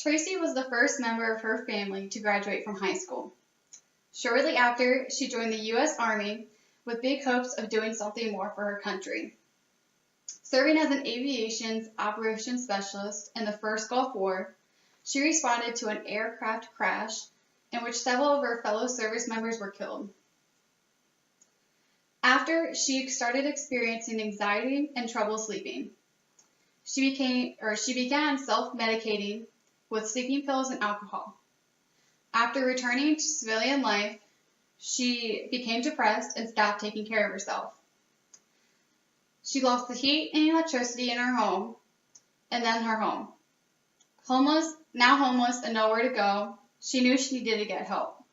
Tracy was the first member of her family to graduate from high school. Shortly after, she joined the U.S. Army with big hopes of doing something more for her country. Serving as an aviation operations specialist in the first Gulf War, she responded to an aircraft crash in which several of her fellow service members were killed. After, she started experiencing anxiety and trouble sleeping. She began self-medicating with sleeping pills and alcohol. After returning to civilian life, she became depressed and stopped taking care of herself. She lost the heat and electricity in her home, and then her home. Now homeless and nowhere to go, she knew she needed to get help.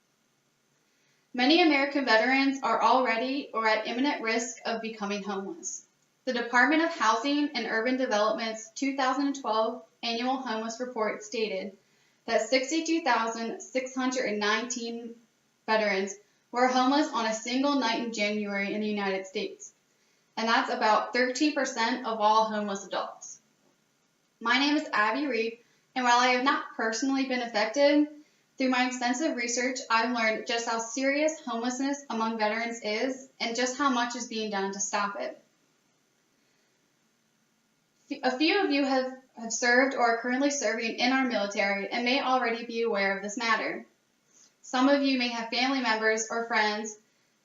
Many American veterans are already or at imminent risk of becoming homeless. The Department of Housing and Urban Development's 2012 annual homeless report stated that 62,619 veterans were homeless on a single night in January in the United States, and that's about 13% of all homeless adults. My name is Abbey Reed, and while I have not personally been affected, through my extensive research, I've learned just how serious homelessness among veterans is and just how much is being done to stop it. A few of you have served or are currently serving in our military and may already be aware of this matter. Some of you may have family members or friends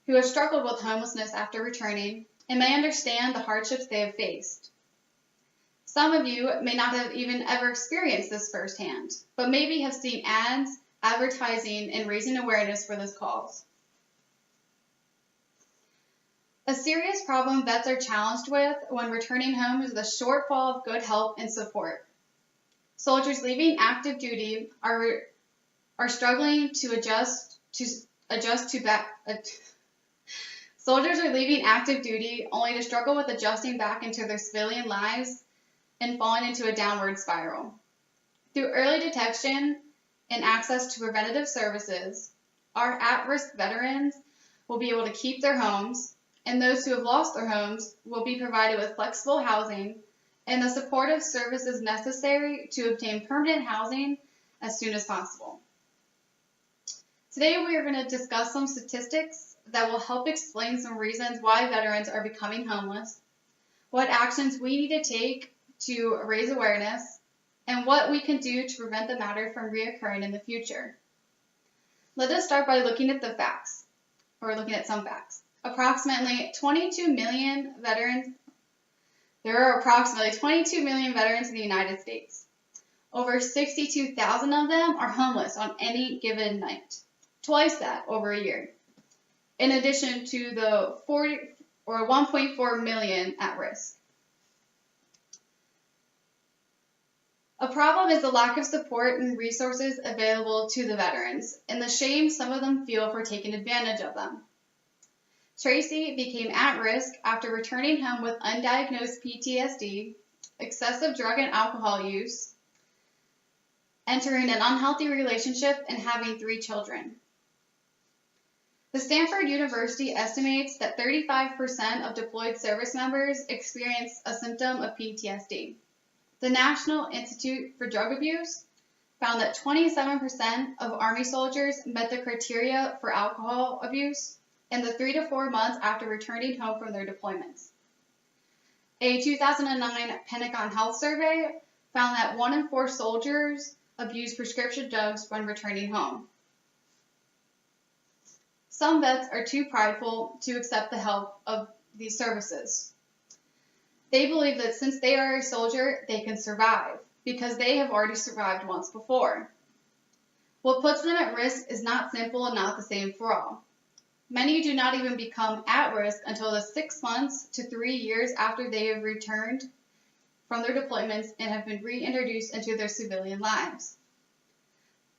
who have struggled with homelessness after returning and may understand the hardships they have faced. Some of you may not have even ever experienced this firsthand, but maybe have seen ads, advertising, and raising awareness for this cause. A serious problem vets are challenged with when returning home is the shortfall of good help and support. Soldiers leaving active duty are struggling to adjust to Soldiers are leaving active duty only to struggle with adjusting back into their civilian lives and falling into a downward spiral. Through early detection and access to preventative services, our at-risk veterans will be able to keep their homes, and those who have lost their homes will be provided with flexible housing and the supportive services necessary to obtain permanent housing as soon as possible. Today we are going to discuss some statistics that will help explain some reasons why veterans are becoming homeless, what actions we need to take to raise awareness, and what we can do to prevent the matter from reoccurring in the future. Let us start by looking at the facts, or looking at some facts. There are approximately 22 million veterans in the United States. Over 62,000 of them are homeless on any given night, twice that over a year, in addition to the 1.4 million at risk. A problem is the lack of support and resources available to the veterans, and the shame some of them feel for taking advantage of them. Tracy became at risk after returning home with undiagnosed PTSD, excessive drug and alcohol use, entering an unhealthy relationship, and having 3 children. The Stanford University estimates that 35% of deployed service members experience a symptom of PTSD. The National Institute for Drug Abuse found that 27% of Army soldiers met the criteria for alcohol abuse in the 3 to 4 months after returning home from their deployments. A 2009 Pentagon Health Survey found that 1 in 4 soldiers abused prescription drugs when returning home. Some vets are too prideful to accept the help of these services. They believe that since they are a soldier, they can survive, because they have already survived once before. What puts them at risk is not simple and not the same for all. Many do not even become at risk until the 6 months to 3 years after they have returned from their deployments and have been reintroduced into their civilian lives.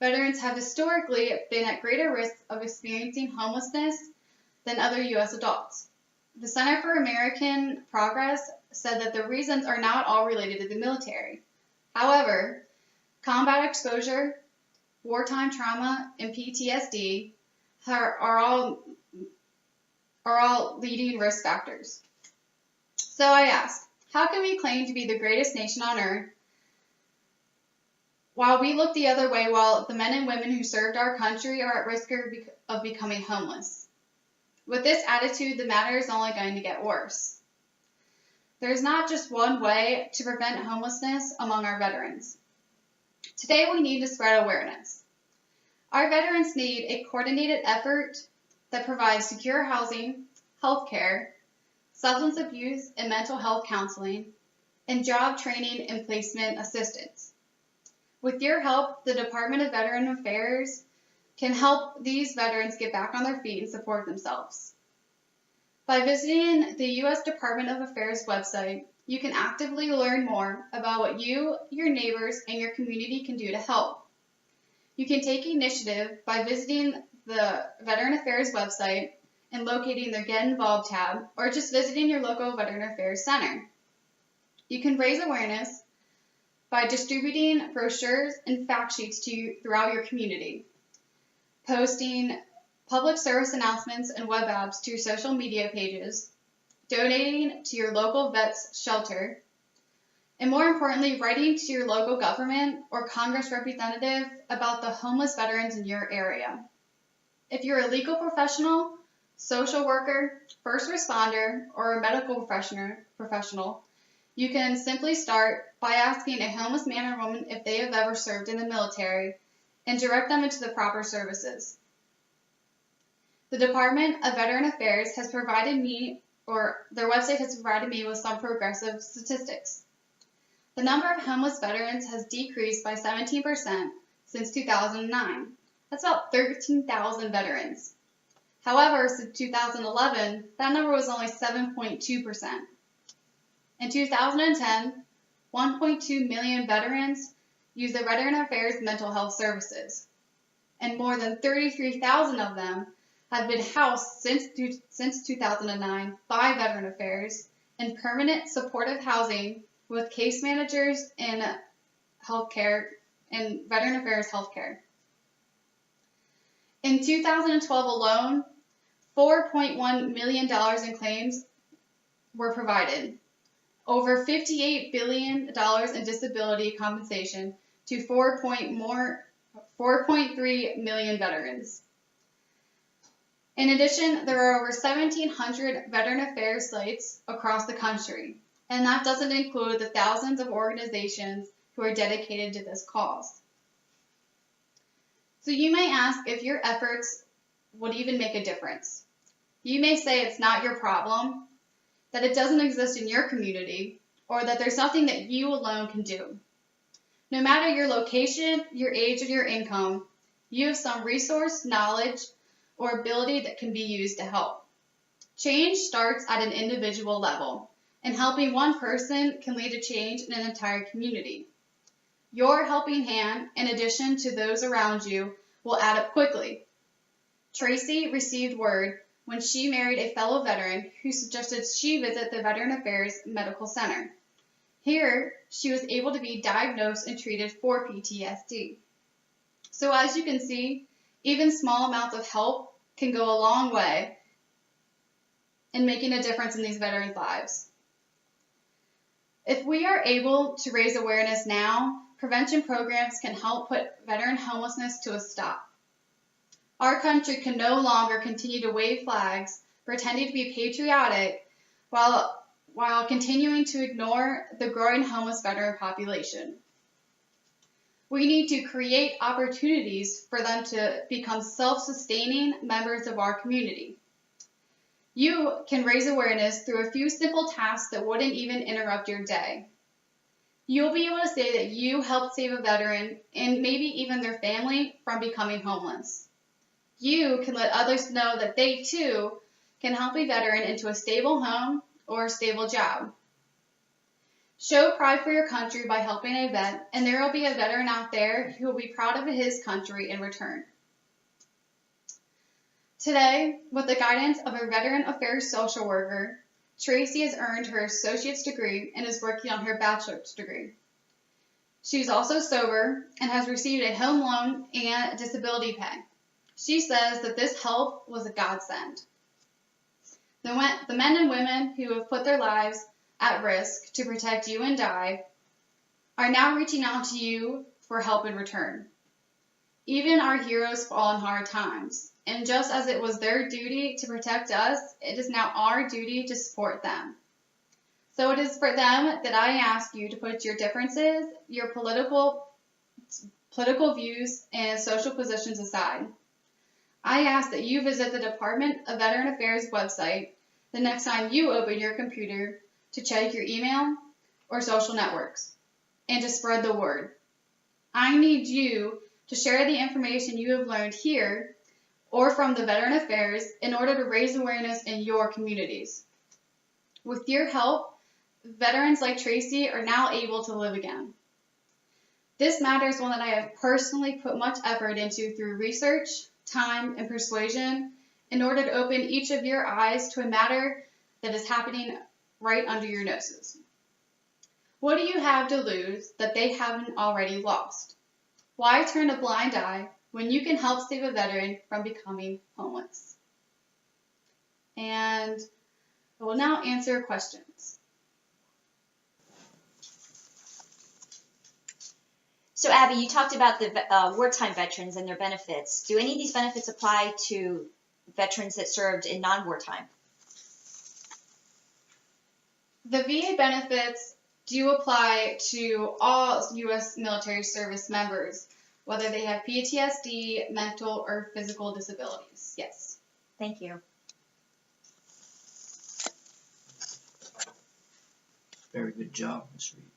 Veterans have historically been at greater risk of experiencing homelessness than other U.S. adults. The Center for American Progress said that the reasons are not all related to the military. However, combat exposure, wartime trauma, and PTSD are all leading risk factors. So I ask, how can we claim to be the greatest nation on earth while we look the other way while the men and women who served our country are at risk of becoming homeless. With this attitude, the matter is only going to get worse. There's not just one way to prevent homelessness among our veterans. Today, we need to spread awareness. Our veterans need a coordinated effort that provides secure housing, health care, substance abuse and mental health counseling, and job training and placement assistance. With your help, the Department of Veteran Affairs can help these veterans get back on their feet and support themselves. By visiting the U.S. Department of Affairs website, you can actively learn more about what you, your neighbors, and your community can do to help. You can take initiative by visiting the Veteran Affairs website and locating their Get Involved tab, or just visiting your local Veteran Affairs Center. You can raise awareness by distributing brochures and fact sheets throughout your community, posting public service announcements and web apps to your social media pages, donating to your local vets shelter, and more importantly, writing to your local government or Congress representative about the homeless veterans in your area. If you're a legal professional, social worker, first responder, or a medical professional, you can simply start by asking a homeless man or woman if they have ever served in the military and direct them into the proper services. The Department of Veteran Affairs has provided me, or their website has provided me with some progressive statistics. The number of homeless veterans has decreased by 17% since 2009. That's about 13,000 veterans. However, since 2011, that number was only 7.2%. In 2010, 1.2 million veterans used the Veteran Affairs mental health services, and more than 33,000 of them have been housed since 2009 by Veteran Affairs in permanent supportive housing with case managers in healthcare and Veteran Affairs healthcare. In 2012 alone, $4.1 million in claims were provided, over $58 billion in disability compensation to 4.3 million veterans. In addition, there are over 1,700 Veteran Affairs sites across the country, and that doesn't include the thousands of organizations who are dedicated to this cause. So you may ask if your efforts would even make a difference. You may say it's not your problem, that it doesn't exist in your community, or that there's nothing that you alone can do. No matter your location, your age, or your income, you have some resource, knowledge, or ability that can be used to help. Change starts at an individual level, and helping one person can lead to change in an entire community. Your helping hand, in addition to those around you, will add up quickly. Tracy received word when she married a fellow veteran who suggested she visit the Veteran Affairs Medical Center. Here, she was able to be diagnosed and treated for PTSD. So as you can see, even small amounts of help can go a long way in making a difference in these veterans' lives. If we are able to raise awareness now, prevention programs can help put veteran homelessness to a stop. Our country can no longer continue to wave flags, pretending to be patriotic, while continuing to ignore the growing homeless veteran population. We need to create opportunities for them to become self-sustaining members of our community. You can raise awareness through a few simple tasks that wouldn't even interrupt your day. You'll be able to say that you helped save a veteran and maybe even their family from becoming homeless. You can let others know that they too can help a veteran into a stable home or a stable job. Show pride for your country by helping a vet, and there will be a veteran out there who will be proud of his country in return. Today, with the guidance of a Veteran Affairs social worker, Tracy has earned her associate's degree and is working on her bachelor's degree. She is also sober and has received a home loan and disability pay. She says that this help was a godsend. The men and women who have put their lives at risk to protect you and I are now reaching out to you for help in return. Even our heroes fall in hard times, and just as it was their duty to protect us, it is now our duty to support them. So it is for them that I ask you to put your differences, your political views, and social positions aside. I ask that you visit the Department of Veteran Affairs website the next time you open your computer to check your email or social networks, and to spread the word. I need you to share the information you have learned here or from the Veteran Affairs in order to raise awareness in your communities. With your help, veterans like Tracy are now able to live again. This matter is one that I have personally put much effort into through research, time, and persuasion in order to open each of your eyes to a matter that is happening right under your noses. What do you have to lose that they haven't already lost? Why turn a blind eye when you can help save a veteran from becoming homeless? And I will now answer questions. So Abby, you talked about the wartime veterans and their benefits. Do any of these benefits apply to veterans that served in non-wartime? The VA benefits do apply to all U.S. military service members, whether they have PTSD, mental, or physical disabilities. Yes. Thank you. Very good job, Ms. Reed.